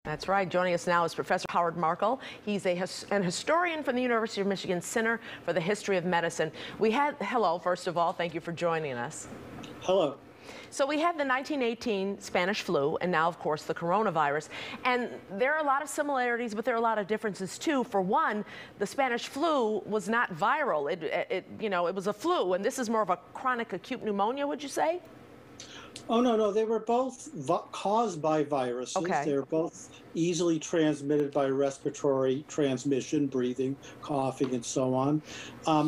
That's right. Joining us now is Professor Howard Markel. He's an historian from the University of Michigan Center for the History of Medicine. Hello, first of all, thank you for joining us. Hello. So we had the 1918 Spanish flu, and now, of course, the coronavirus. And there are a lot of similarities, but there are a lot of differences, too. For one, the Spanish flu was not viral. It was a flu, and this is more of a chronic acute pneumonia, would you say? Oh, no. They were both caused by viruses. Okay. They were both easily transmitted by respiratory transmission, breathing, coughing, and so on.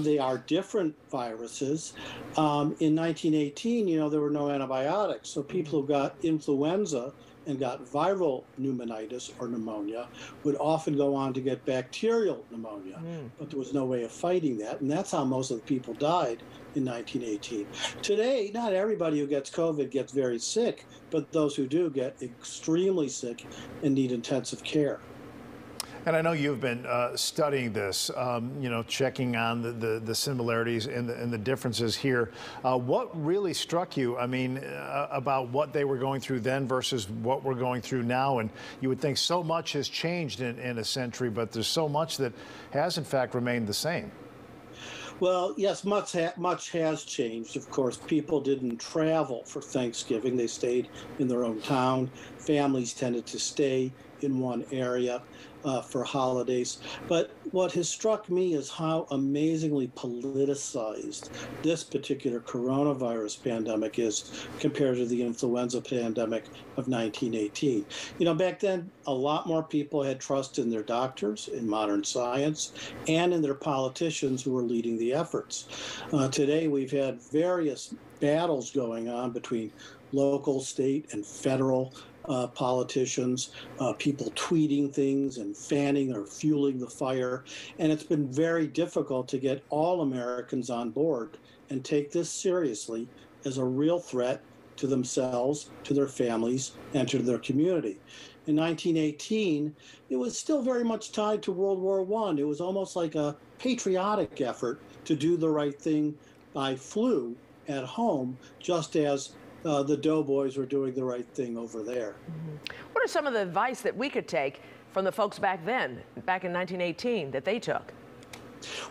They are different viruses. In 1918, there were no antibiotics. So people who got influenza and got viral pneumonitis or pneumonia would often go on to get bacterial pneumonia, but there was no way of fighting that, and that's how most of the people died in 1918. Today, not everybody who gets COVID gets very sick, but those who do get extremely sick and need intensive care. And I know you've been studying this, checking on the similarities and the differences here. What really struck you, about what they were going through then versus what we're going through now? And you would think so much has changed in a century, but there's so much that has, in fact, remained the same. Well, yes, much has changed. Of course, people didn't travel for Thanksgiving. They stayed in their own town. Families tended to stay in one area for holidays. But what has struck me is how amazingly politicized this particular coronavirus pandemic is compared to the influenza pandemic of 1918. Back then, a lot more people had trust in their doctors, in modern science, and in their politicians who were leading the efforts. Today, we've had various battles going on between local, state, and federal politicians, people tweeting things and fanning or fueling the fire. And it's been very difficult to get all Americans on board and take this seriously as a real threat to themselves, to their families, and to their community. In 1918, it was still very much tied to World War I. It was almost like a patriotic effort to do the right thing by flu at home, just as the doughboys were doing the right thing over there. What are some of the advice that we could take from the folks back then, back in 1918, that they took?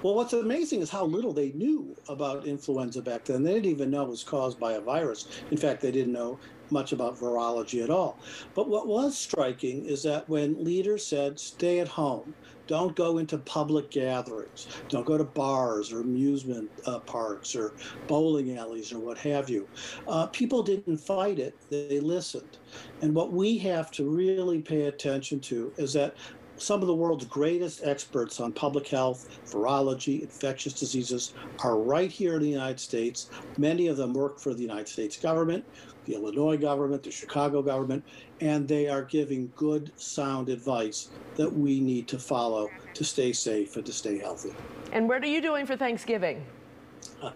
Well, what's amazing is how little they knew about influenza back then. They didn't even know it was caused by a virus. In fact, they didn't know much about virology at all. But what was striking is that when leaders said, stay at home, don't go into public gatherings, don't go to bars or amusement parks or bowling alleys or what have you, people didn't fight it, they listened. And what we have to really pay attention to is that some of the world's greatest experts on public health, virology, infectious diseases are right here in the United States. Many of them work for the United States government, the Illinois government, the Chicago government, and they are giving good, sound advice that we need to follow to stay safe and to stay healthy. And what are you doing for Thanksgiving? I'm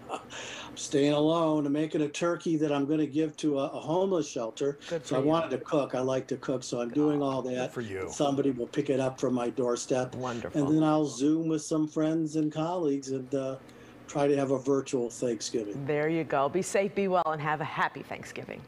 staying alone. I'm making a turkey that I'm going to give to a homeless shelter. So I wanted to cook. I like to cook, so I'm doing all that. Good for you. Somebody will pick it up from my doorstep. Wonderful. And then I'll Zoom with some friends and colleagues and try to have a virtual Thanksgiving. There you go. Be safe, be well, and have a happy Thanksgiving.